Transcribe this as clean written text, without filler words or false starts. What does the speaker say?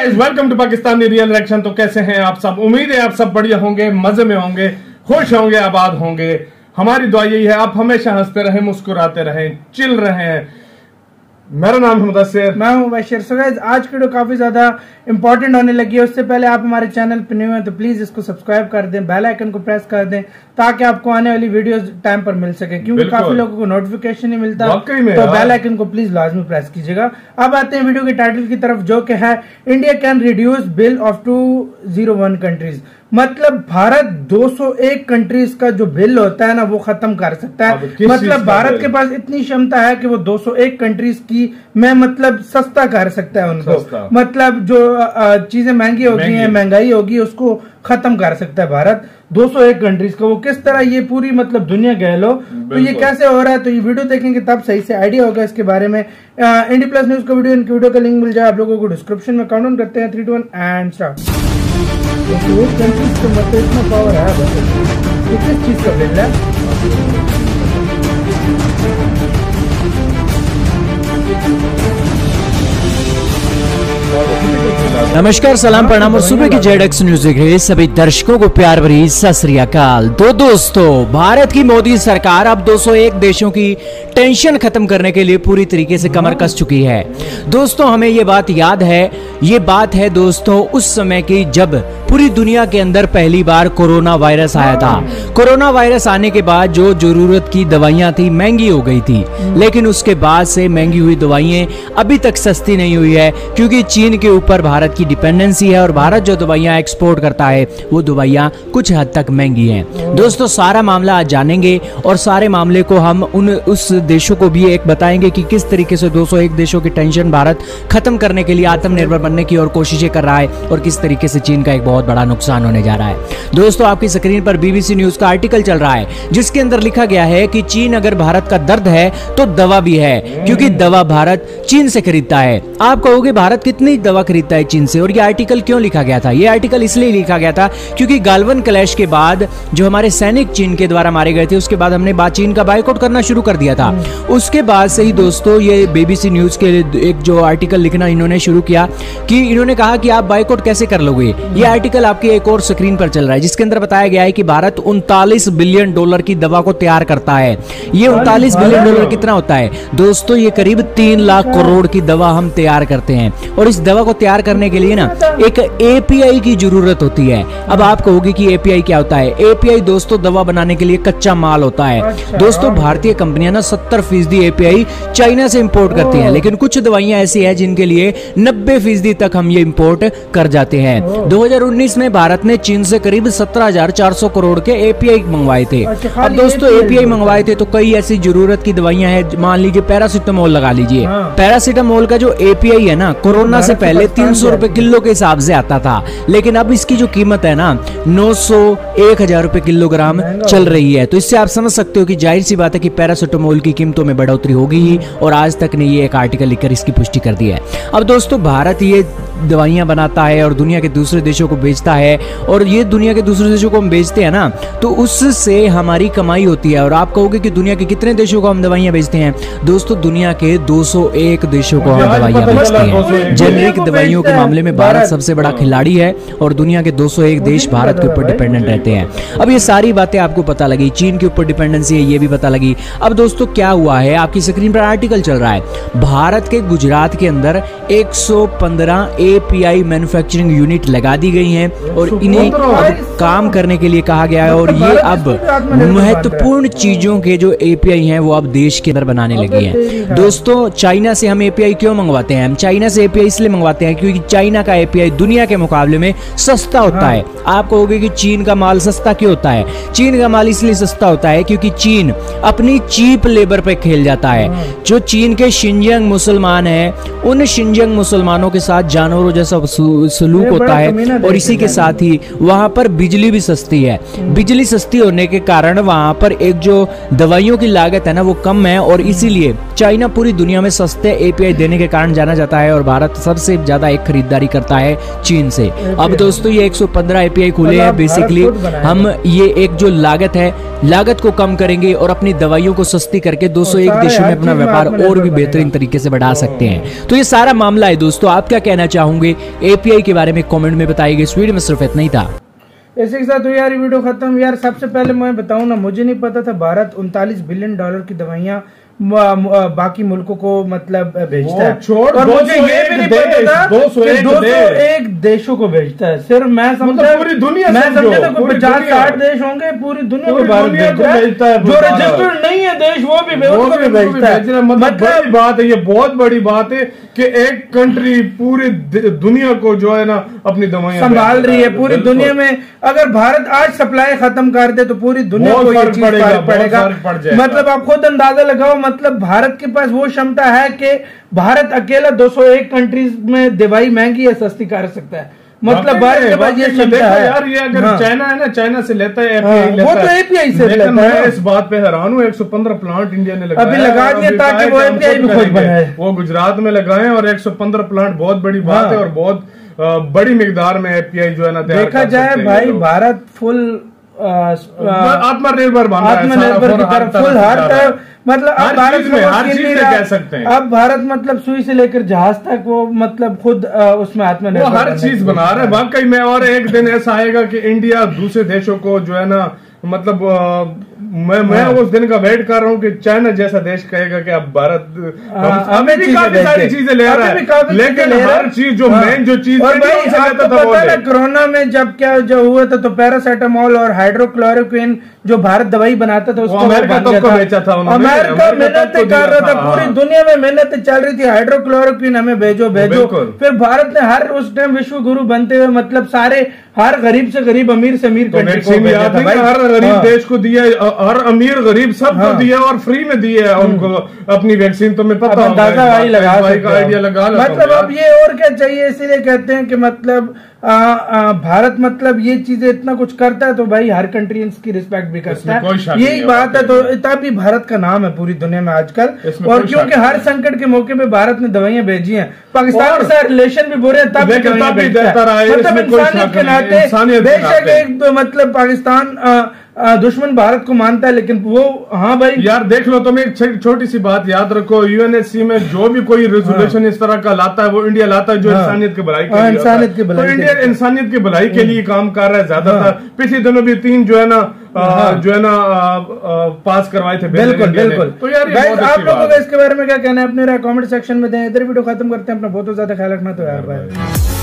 Guys, welcome to Pakistani real reaction. तो कैसे हैं आप सब? उम्मीद है आप सब बढ़िया होंगे, मजे में होंगे, खुश होंगे, आबाद होंगे। हमारी दुआ यही है आप हमेशा हंसते रहें, मुस्कुराते रहें, चिल रहें। मेरा नाम है मुदस्सिर, मैं हूं बशीर। सो गाइस, आज की वीडियो काफी ज्यादा इंपॉर्टेंट होने लगी है। उससे पहले आप हमारे चैनल पर न्यू हैं तो प्लीज इसको सब्सक्राइब कर दें, बेल आइकन को प्रेस कर दें ताकि आपको आने वाली वीडियोस टाइम पर मिल सके, क्योंकि काफी लोगों को नोटिफिकेशन नहीं मिलता। तो बेल आइकन को प्लीज लाजमी प्रेस कीजिएगा। अब आते हैं वीडियो के टाइटल की तरफ, जो कि है India can reduce bill of 201 countries. मतलब भारत 201 कंट्रीज का जो बिल होता है ना वो खत्म कर सकता है। मतलब भारत के पास इतनी क्षमता है कि वो 201 कंट्रीज की मैं मतलब सस्ता कर सकता है उनको। मतलब जो चीजें महंगी हो गई हैं, महंगाई होगी, उसको खत्म कर सकता है भारत 201 कंट्रीज का। वो किस तरह ये पूरी मतलब दुनिया कह लो तो ये कैसे हो रहा है, तो ये वीडियो देखेंगे तब सही से आइडिया होगा इसके बारे में। इंडी प्लस न्यूज का वीडियो, इनकी वीडियो का लिंक मिल जाए आप लोगों को डिस्क्रिप्शन में। काउंट डाउन करते हैं 3, 2, 1 एंड स्टार्ट। कंट्रीज को मतलब इतना पावर है, किस चीज का बिल है? नमस्कार, सलाम, प्रणाम और सुबह की जेडएक्स न्यूज देख रहे सभी दर्शकों को प्यार भरी सत श्री अकाल। दोस्तों, भारत की मोदी सरकार अब 201 देशों की टेंशन खत्म करने के लिए पूरी तरीके से कमर कस चुकी है। दोस्तों, हमें ये बात याद है, ये बात है दोस्तों उस समय की जब पूरी दुनिया के अंदर पहली बार कोरोना वायरस आया था। कोरोना वायरस आने के बाद जो जरूरत की दवाइयां थी महंगी हो गई थी, लेकिन उसके बाद से महंगी हुई दवाइयां अभी तक सस्ती नहीं हुई है, क्योंकि चीन के ऊपर भारत की डिपेंडेंसी है और भारत जो दवाइयां एक्सपोर्ट करता है वो दवाइयां कुछ हद तक महंगी हैं। दोस्तों, सारा मामला आज जानेंगे और सारे मामले को हम उस देशों को भी एक बताएंगे कि किस तरीके से 201 देशों की टेंशन भारत खत्म करने के लिए आत्मनिर्भर बनने की और कोशिशें कर रहा है और किस तरीके से चीन का एक बहुत बड़ा नुकसान होने जा रहा है। दोस्तों, आपकी स्क्रीन पर बीबीसी न्यूज का आर्टिकल चल रहा है जिसके अंदर लिखा गया है कि चीन अगर भारत का दर्द है तो दवा भी है, क्योंकि दवा भारत चीन से खरीदता है। आप कहोगे भारत कितनी दवा खरीदता है चीन से, और ये आर्टिकल क्यों लिखा गया था? ये आर्टिकल इसलिए लिखा गया था क्योंकि गालवन क्लैश के बाद जो हमारे सैनिक चीन के द्वारा मारे गए थे, उसके बाद हमने चीन का बायकॉट करना शुरू कर दिया था। उसके बाद से ही दोस्तों ये बीबीसी न्यूज के एक जो आर्टिकल लिखना इन्होंने शुरू किया कि इन्होंने कहा कि आप बायकॉट कैसे कर लोगे। ये आर्टिकल आपकी एक और स्क्रीन पर चल रहा है जिसके अंदर बताया गया है कि भारत 39 बिलियन डॉलर की दवा को तैयार करता है। ये 39 बिलियन डॉलर कितना होता है दोस्तों? ये करीब 3 लाख करोड़ की दवा हम तैयार करते हैं, और इस दवा को तैयार करने के लिए ना एक एपीआई की जरूरत होती है। अब आप कहोगे कि एपीआई क्या होता है? एपीआई दोस्तों दवा बनाने के लिए कच्चा माल होता है। दोस्तों, भारतीय कंपनियां ना 70% एपीआई चाइना से इंपोर्ट करती हैं, लेकिन कुछ दवाइयां ऐसी हैं जिनके लिए 90% तक हम ये इंपोर्ट कर जाते हैं। 2019 में भारत ने चीन से करीब 17,400 करोड़ के एपीआई मंगवाए थे। अब दोस्तों एपीआई मंगवाए थे तो कई ऐसी जरूरत की दवाइयां हैं, मान लीजिए पैरासिटामोल लगा लीजिए। पैरासिटामोल का जो एपीआई है ना, कोरोना से पहले 300 रुपए किलो के हिसाब से आता था, लेकिन अब इसकी जो कीमत है ना 900, 1000 रुपए किलोग्राम चल रही है। तो इससे आप समझ सकते हो कि जाहिर सी बात है कि पैरासिटामोल की कीमतों में बढ़ोतरी होगी ही, और आज तक ने ये एक आर्टिकल लिखकर इसकी पुष्टि कर दी है। अब दोस्तों, भारत ये दवाइयां बनाता है और दुनिया के दूसरे देशों को बेचता है, और ये दुनिया के दूसरे देशों को हम बेचते हैं ना तो उससे हमारी कमाई होती है। और आप कहोगे कि दुनिया के कितने देशों को हम दवाइयां बेचते हैं? दोस्तों, दुनिया के 201 देशों को हम दवाइयां बेचते हैं। जेनरिक दवाइयों के मामले में भारत सबसे बड़ा खिलाड़ी है और दुनिया के 201 देश भारत के ऊपर डिपेंडेंट रहते हैं। अब ये सारी बातें आपको पता लगी, चीन के ऊपर डिपेंडेंसी है ये भी पता लगी। अब दोस्तों क्या हुआ है, आपकी स्क्रीन पर आर्टिकल चल रहा है। भारत के गुजरात के अंदर 115 एपीआई मैन्युफैक्चरिंग यूनिट लगा दी गई हैं और इन्हें अब काम करने के लिए कहा गया है, और ये अब महत्वपूर्ण चीजों के जो एपीआई हैं वो अब देश के अंदर बनाने लगी हैं। दोस्तों, चाइना से हम एपीआई क्यों मंगवाते हैं? हम चाइना से एपीआई इसलिए मंगवाते हैं क्योंकि चाइना का एपीआई दुनिया के मुकाबले में सस्ता होता है। आप कहोगे कि चीन का माल सस्ता क्यों होता है? चीन का माल इसलिए सस्ता होता है क्योंकि चीन अपनी चीप लेबर पे खेल जाता है। जो चीन के शिनजियांग मुसलमान हैं, उन शिनजियांग मुसलमानों के साथ जानवरों जैसा सलूक होता है, और इसी के साथ ही वहां पर बिजली भी सस्ती है। बिजली सस्ती होने के कारण वहां पर एक जो दवाइयों की लागत है ना वो कम है, और इसीलिए चाइना पूरी दुनिया में सस्ते एपीआई देने के कारण जाना जाता है, और भारत सबसे ज्यादा एक खरीदारी करता है चीन से। अब दोस्तों ये 115 एपीआई खुले हैं। बेसिकली हम ये एक जो लागत है लागत को कम करेंगे और अपनी दवाइयों को सस्ती करके 201 देशों में अपना व्यापार और भी बेहतरीन तरीके से बढ़ा सकते हैं। तो ये सारा मामला है दोस्तों, आप क्या कहना चाहोगे एपीआई के बारे में कमेंट में बताइए। इस वीडियो में सिर्फ इतना ही था। इसी के साथ यार वीडियो खत्म। यार सबसे पहले मैं बताऊं ना, मुझे नहीं पता था भारत 39 बिलियन डॉलर की दवाइयां बाकी मुल्कों को मतलब भेजता है, और मुझे ये भी नहीं पता था 201 देशों को भेजता है। सिर्फ मैं समझा पूरी दुनिया, मैं समझा था 50-60 देश होंगे, पूरी दुनिया को भारत भेजता है। जो रजिस्टर्ड नहीं है देश वो भी भेजता है। मतलब बात है, ये बहुत बड़ी बात है कि एक कंट्री पूरी दुनिया को जो है ना अपनी दवाइयां संभाल रही है। पूरी दुनिया में अगर भारत आज सप्लाई खत्म कर दे तो पूरी दुनिया को ये चीज फर्क पड़ेगा। मतलब आप खुद अंदाजा लगाओ, मतलब भारत के पास वो क्षमता है कि भारत अकेला 201 कंट्रीज में दवाई महंगी या सस्ती कर सकता है। मतलब भारत के पास ये क्षमता है यार। ये अगर चाइना है ना, चाइना से लेता है वो तो एपीआई से लेता है। मैं इस बात पे हैरान हूँ, 115 प्लांट इंडिया ने लगाया, अभी लगा दिया ताकि वो एपीआई भी खुद बनाए। वो गुजरात में लगाए और 115 प्लांट बहुत बड़ी बात है, और बहुत बड़ी मिकदार में एपीआई जो है ना देखा जाए भाई, भारत फुल आत्मनिर्भर की तरफ फुल हर तरफ, मतलब अब भारत में हर चीज में कह सकते हैं। अब भारत मतलब सुई से लेकर जहाज तक वो मतलब खुद उसमें आत्मनिर्भर, वो हर चीज बना रहा है वाकई में। और एक दिन ऐसा आएगा कि इंडिया दूसरे देशों को जो है ना, मतलब मैं उस दिन का वेट कर रहा हूँ कि चाइना जैसा देश कहेगा कि अब भारत हमें भी काफी सारी चीजें ले रहा है, लेकिन हर चीज जो मेन जो चीज कोरोना में जब हुआ था तो पैरासीटामोल और हाइड्रोक्लोरोक्विन जो भारत दवाई बनाता था उसको अमेरिका तो बेचा था, अमेरिका मेहनत कर रहा था, पूरी दुनिया में मेहनत चल रही थी, हाइड्रोक्लोरोक्विन हमें भेजो। फिर भारत ने हर उस टाइम विश्व गुरु बनते हुए मतलब सारे हर गरीब से गरीब, अमीर से अमीर कंट्री को भेजा था भाई। हर गरीब देश को दिया, हर अमीर गरीब सबको दिया और फ्री में दिया उनको अपनी वैक्सीन। तो मैं पता अंदाजा भाई लगा आइडिया लगा। मतलब अब ये और क्या चाहिए, इसीलिए कहते हैं कि मतलब भारत मतलब ये चीजें इतना कुछ करता है तो भाई हर कंट्री इसकी रिस्पेक्ट भी करता है। यही बात है, तो तभी भारत का नाम है पूरी दुनिया में आजकल। और क्योंकि हर संकट के मौके पे भारत ने दवाइयां भेजी हैं, पाकिस्तान के साथ रिलेशन भी बुरे हैं तब मतलब इंसानियत के नाते बेशक एक मतलब पाकिस्तान दुश्मन भारत को मानता है, लेकिन वो हाँ भाई यार देख लो, तुम एक छोटी सी बात याद रखो, यूएनएससी में जो भी कोई रेजोल्यूशन इस तरह का लाता है वो इंडिया लाता है जो इंसानियत की भलाई के लिए, इंसानियत की भलाई, तो इंडिया इंसानियत की भलाई के लिए काम कर रहा है ज्यादातर। पिछले दिनों भी 3 जो है ना पास करवाए थे। बिल्कुल। तो यार आप लोगों का इसके बारे में क्या कहना है, अपने कमेंट सेक्शन में दें। इधर वीडियो खत्म करते हैं, अपना बहुत ज्यादा ख्याल रखना। तो यार भाई